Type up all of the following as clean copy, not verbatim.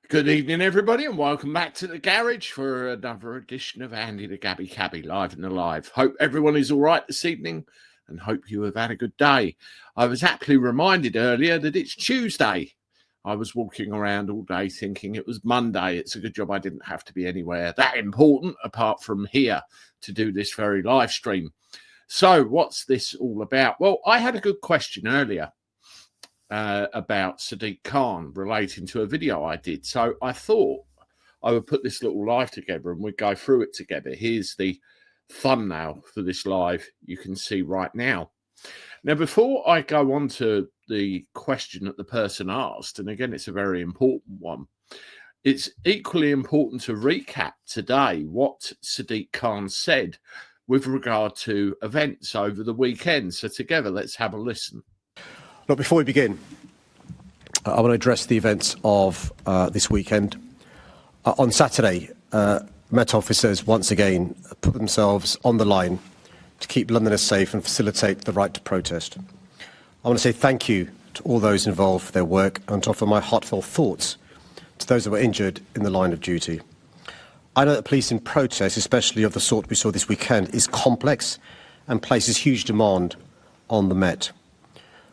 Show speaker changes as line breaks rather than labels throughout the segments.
Good evening, everybody, and welcome back to the garage for another edition of Andy the Gabby Cabby Live and Alive. Hope everyone is all right this evening and hope you have had a good day. I was aptly reminded earlier that it's Tuesday. I was walking around all day thinking it was Monday. It's a good job I didn't have to be anywhere that important apart from here to do this very live stream. So what's this all about? Well, I had a good question earlier about Sadiq Khan relating to a video I did. So I thought I would put this little live together and we'd go through it together. Here's the thumbnail for this live you can see right now. Now, before I go on to the question that the person asked, and again, it's a very important one, it's equally important to recap today what Sadiq Khan said with regard to events over the weekend. So together, let's have a listen.
Look, before we begin, I want to address the events of this weekend. On Saturday, Met officers once again put themselves on the line to keep Londoners safe and facilitate the right to protest. I want to say thank you to all those involved for their work and to offer my heartfelt thoughts to those that were injured in the line of duty. I know that policing protest, especially of the sort we saw this weekend, is complex and places huge demand on the Met.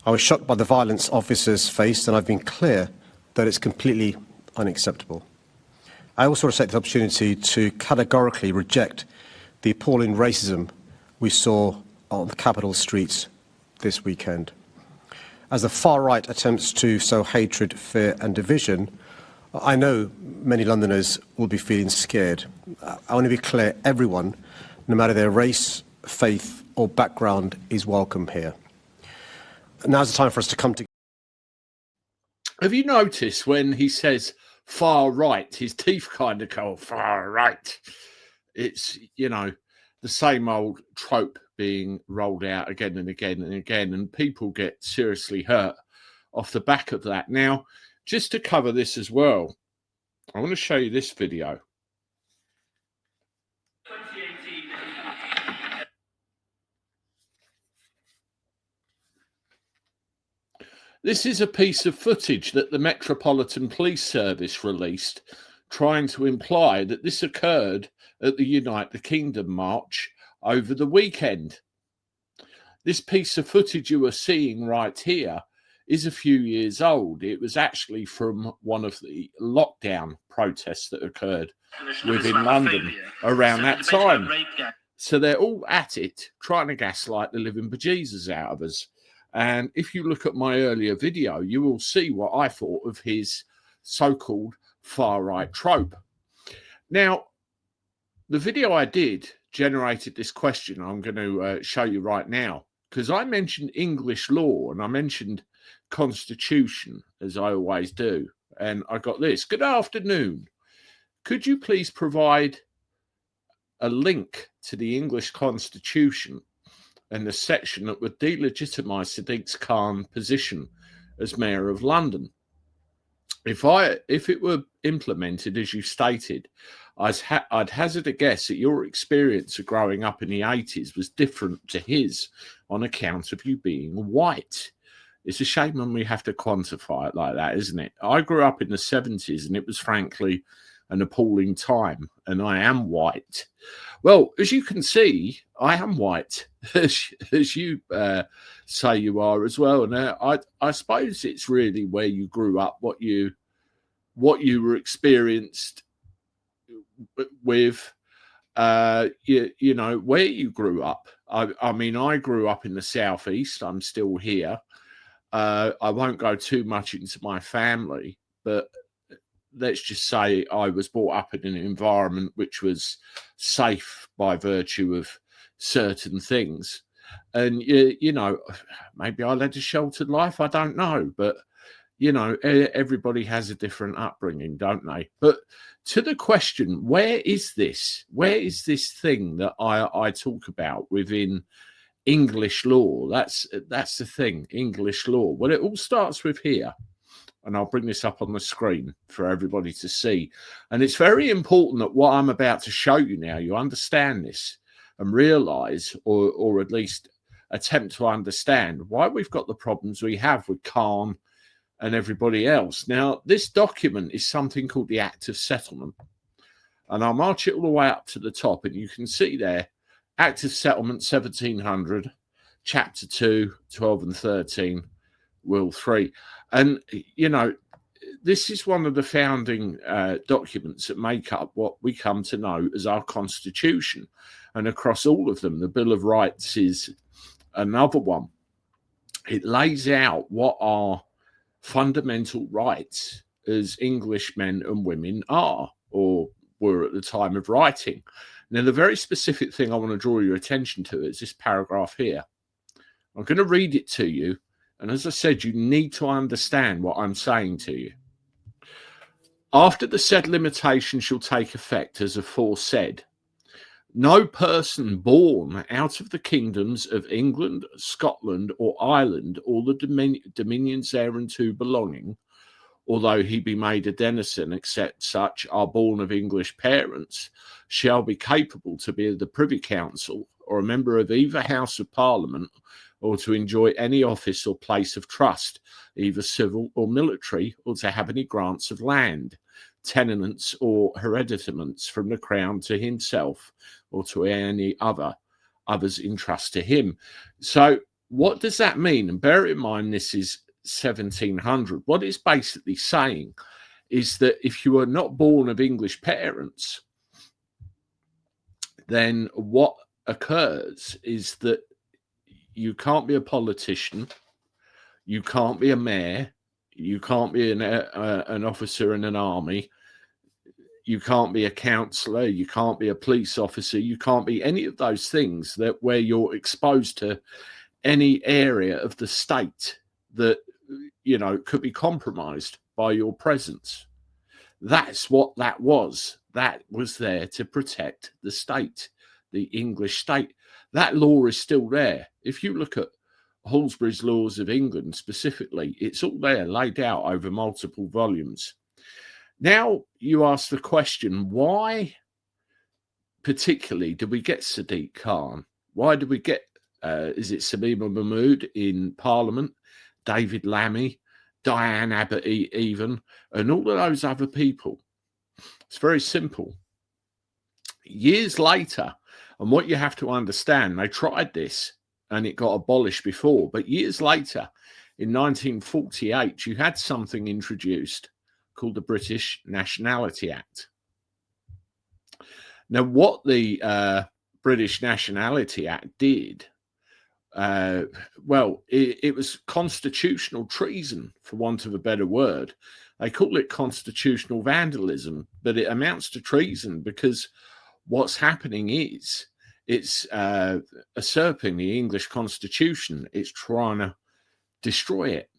I was shocked by the violence officers faced, and I've been clear that it's completely unacceptable. I also want to take the opportunity to categorically reject the appalling racism we saw on the capital streets this weekend. As the far right attempts to sow hatred, fear and division, I know many Londoners will be feeling scared. I want to be clear, everyone, no matter their race, faith or background, is welcome here. Now's the time for us to come together.
Have you noticed when he says far right, his teeth kind of go far right? It's, you know, the same old trope being rolled out again and again and again, and people get seriously hurt off the back of that. Now, just to cover this as well, I want to show you this video. This is a piece of footage that the Metropolitan Police Service released, trying to imply that this occurred at the United Kingdom march over the weekend. This piece of footage you are seeing right here is a few years old. It was actually from one of the lockdown protests that occurred within London around that time. So they're all at it, trying to gaslight the living bejesus out of us. And if you look at my earlier video, you will see what I thought of his so-called far-right trope. Now, the video I did generated this question I'm going to show you right now, because I mentioned English law and I mentioned constitution, as I always do. And I got this. Good afternoon. Could you please provide a link to the English constitution and the section that would delegitimise Sadiq Khan's position as Mayor of London? If it were implemented as you stated, I'd hazard a guess that your experience of growing up in the 80s was different to his on account of you being white. It's a shame when we have to quantify it like that, isn't it? I grew up in the 70s and it was frankly an appalling time, and I am white. Well, as you can see, I am white, as you say you are as well. And I suppose it's really where you grew up, what you were experienced with, you know, where you grew up. I mean, I grew up in the southeast. I'm still here. I won't go too much into my family, but let's just say I was brought up in an environment which was safe by virtue of certain things. And, you know, maybe I led a sheltered life. I don't know. But, you know, everybody has a different upbringing, don't they? But to the question, where is this? Where is this thing that I talk about within English law? That's the thing, English law. Well, it all starts with here. And I'll bring this up on the screen for everybody to see. And it's very important that what I'm about to show you now, you understand this and realise, or at least attempt to understand, why we've got the problems we have with Khan and everybody else. Now, this document is something called the Act of Settlement. And I'll march it all the way up to the top, and you can see there, Act of Settlement 1700, Chapter 2, 12 and 13, Will 3. And, you know, this is one of the founding documents that make up what we come to know as our Constitution. And across all of them, the Bill of Rights is another one. It lays out what our fundamental rights as English men and women are, or were at the time of writing. Now, the very specific thing I want to draw your attention to is this paragraph here. I'm going to read it to you. And as I said, you need to understand what I'm saying to you. After the said limitation shall take effect, as aforesaid, no person born out of the kingdoms of England, Scotland, or Ireland, or the dominions thereunto belonging, although he be made a denizen, except such are born of English parents, shall be capable to be the Privy Council, or a member of either House of Parliament, or to enjoy any office or place of trust, either civil or military, or to have any grants of land, tenements or hereditaments from the crown to himself, or to any others in trust to him. So what does that mean? And bear in mind, this is 1700. What it's basically saying is that if you are not born of English parents, then what occurs is that you can't be a politician, you can't be a mayor, you can't be an officer in an army, you can't be a councillor, you can't be a police officer, you can't be any of those things that where you're exposed to any area of the state that, you know, could be compromised by your presence. That's what that was. That was there to protect the state, the English state. That law is still there. If you look at Halsbury's Laws of England specifically, it's all there, laid out over multiple volumes. Now you ask the question, why particularly did we get Sadiq Khan? Why did we get, is it Sabima Mahmood in Parliament, David Lammy, Diane Abbott even, and all of those other people? It's very simple. Years later, and what you have to understand, they tried this and it got abolished before, but years later, in 1948, you had something introduced called the British Nationality Act. Now, what the British Nationality Act did, well, it was constitutional treason, for want of a better word. They call it constitutional vandalism, but it amounts to treason because what's happening is it's usurping the English Constitution. It's trying to destroy it.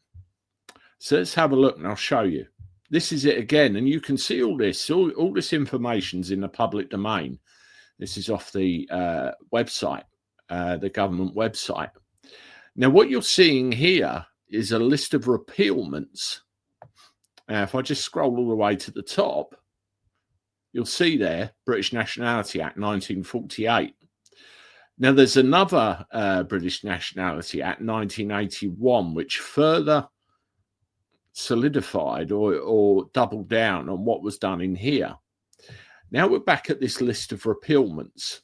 So let's have a look and I'll show you. This is it again, and you can see all this. All this information's in the public domain. This is off the website, the government website. Now, what you're seeing here is a list of repealments. If I just scroll all the way to the top, you'll see there, British Nationality Act 1948. Now, there's another British Nationality Act 1981, which further solidified or doubled down on what was done in here. Now we're back at this list of repealments.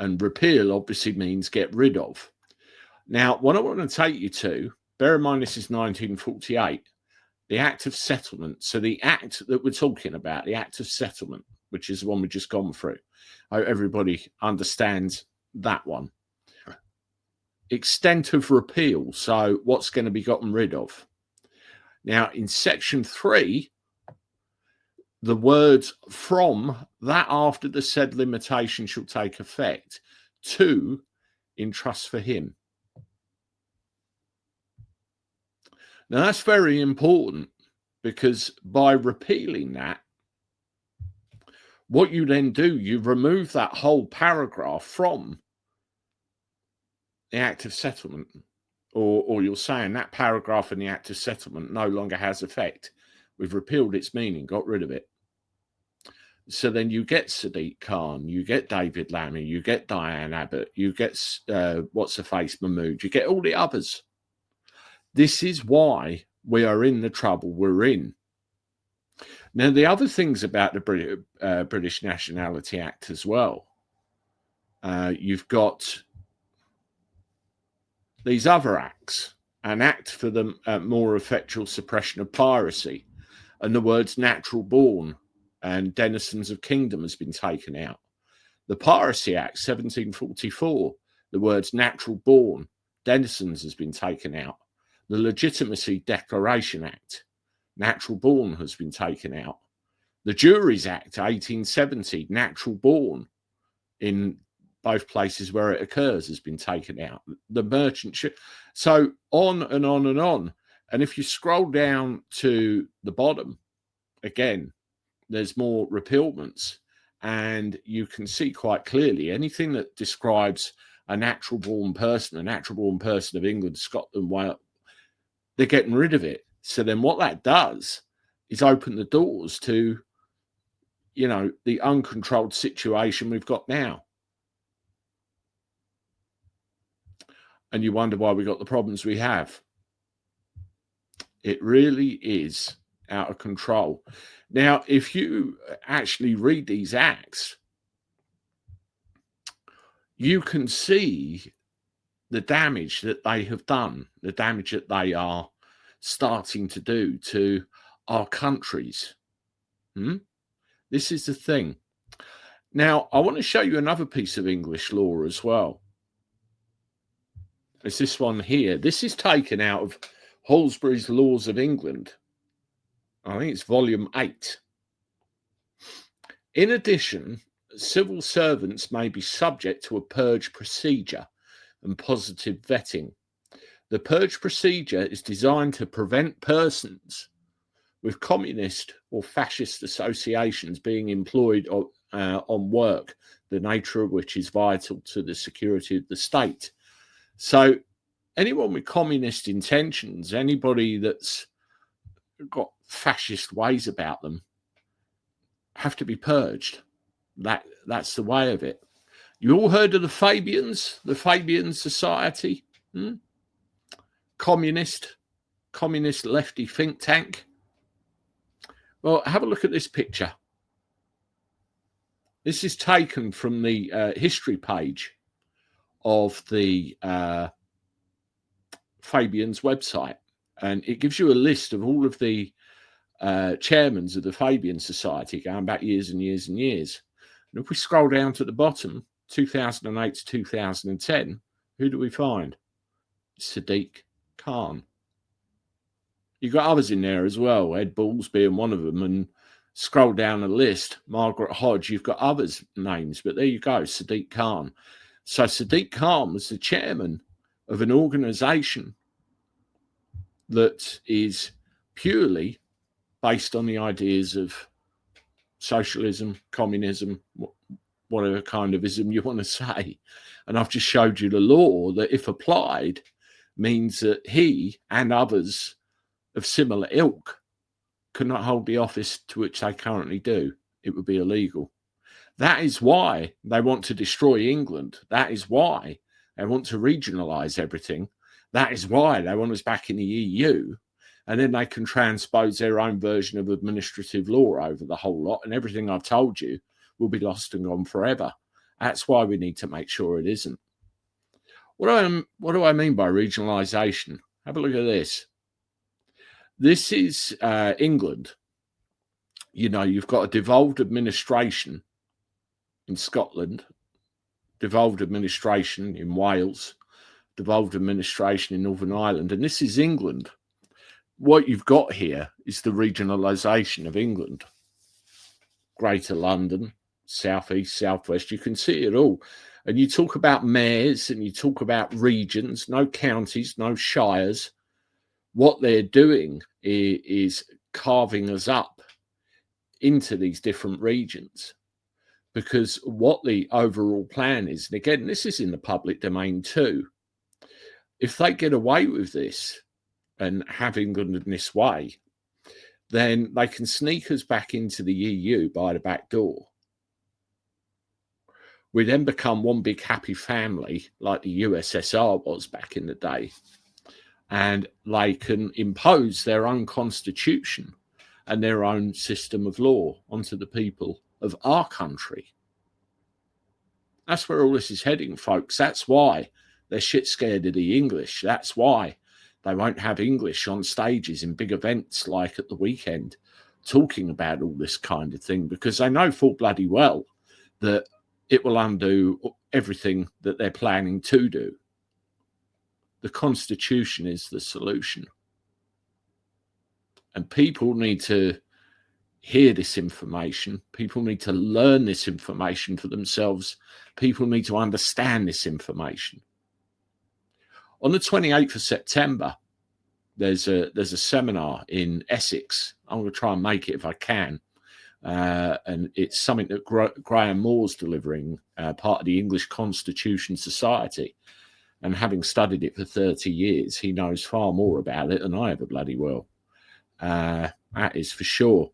And repeal obviously means get rid of. Now, what I want to take you to, bear in mind this is 1948, the Act of Settlement. So the act that we're talking about, the Act of Settlement, which is the one we've just gone through. I hope everybody understands that one. Extent of repeal, so what's going to be gotten rid of. Now, in section 3, the words from that after the said limitation shall take effect to in trust for him. Now, that's very important because by repealing that, what you then do, you remove that whole paragraph from the Act of Settlement, or you're saying that paragraph in the Act of Settlement no longer has effect. We've repealed its meaning, got rid of it. So then you get Sadiq Khan, you get David Lammy, you get Diane Abbott, you get what's-her-face Mahmood, you get all the others. This is why we are in the trouble we're in. Now, the other things about the British Nationality Act as well, you've got these other acts, an act for the more effectual suppression of piracy, and the words natural born and denizens of kingdom has been taken out. The Piracy Act, 1744, the words natural born, denizens has been taken out. The Legitimacy Declaration Act, natural born has been taken out. The Juries Act, 1870, natural born in both places where it occurs has been taken out. The merchant ship. So on and on and on. And if you scroll down to the bottom, again, there's more repealments. And you can see quite clearly anything that describes a natural born person of England, Scotland, Wales, they're getting rid of it. So then what that does is open the doors to, you know, the uncontrolled situation we've got now. And you wonder why we got the problems we have. It really is out of control. Now, if you actually read these acts, you can see the damage that they have done, the damage that they are starting to do to our countries. This is the thing. Now, I want to show you another piece of English law as well. It's this one here. This is taken out of Halsbury's Laws of England. I think it's volume 8. In addition, civil servants may be subject to a purge procedure and positive vetting. The purge procedure is designed to prevent persons with communist or fascist associations being employed on work, the nature of which is vital to the security of the state. So anyone with communist intentions, anybody that's got fascist ways about them, have to be purged. That's the way of it. You all heard of the Fabian Society? Communist lefty think tank. Well, have a look at this picture. This is taken from the history page of the Fabian's website, and it gives you a list of all of the chairmen of the Fabian Society going back years and years and years. And if we scroll down to the bottom, 2008 to 2010, who do we find? Sadiq Khan. You've got others in there as well, Ed Balls being one of them, and scroll down the list, Margaret Hodge, you've got others' names, but there you go, Sadiq Khan. So Sadiq Khan was the chairman of an organisation that is purely based on the ideas of socialism, communism, whatever kind of ism you want to say. And I've just showed you the law that, if applied, means that he and others of similar ilk could not hold the office to which they currently do. It would be illegal. That is why they want to destroy England. That is why they want to regionalise everything. That is why they want us back in the EU. And then they can transpose their own version of administrative law over the whole lot, and everything I've told you will be lost and gone forever. That's why we need to make sure it isn't. What do I mean by regionalisation? Have a look at this. This is England. You know, you've got a devolved administration in Scotland, devolved administration in Wales, devolved administration in Northern Ireland, and this is England. What you've got here is the regionalisation of England. Greater London, southeast, southwest, you can see it all. And you talk about mayors and you talk about regions, no counties, no shires. What they're doing is carving us up into these different regions, because what the overall plan is, and again, this is in the public domain too, if they get away with this and have England in this way, then they can sneak us back into the EU by the back door. We then become one big happy family like the USSR was back in the day. and they can impose their own constitution and their own system of law onto the people of our country. That's where all this is heading, folks. That's why they're shit scared of the English. That's why they won't have English on stages in big events like at the weekend talking about all this kind of thing, because they know full bloody well that it will undo everything that they're planning to do. The Constitution is the solution. And people need to hear this information. People need to learn this information for themselves. People need to understand this information. On the 28th of September, there's a seminar in Essex. I'm going to try and make it if I can. And it's something that Graham Moore's delivering, part of the English Constitution Society. And having studied it for 30 years, he knows far more about it than I ever bloody will. That is for sure.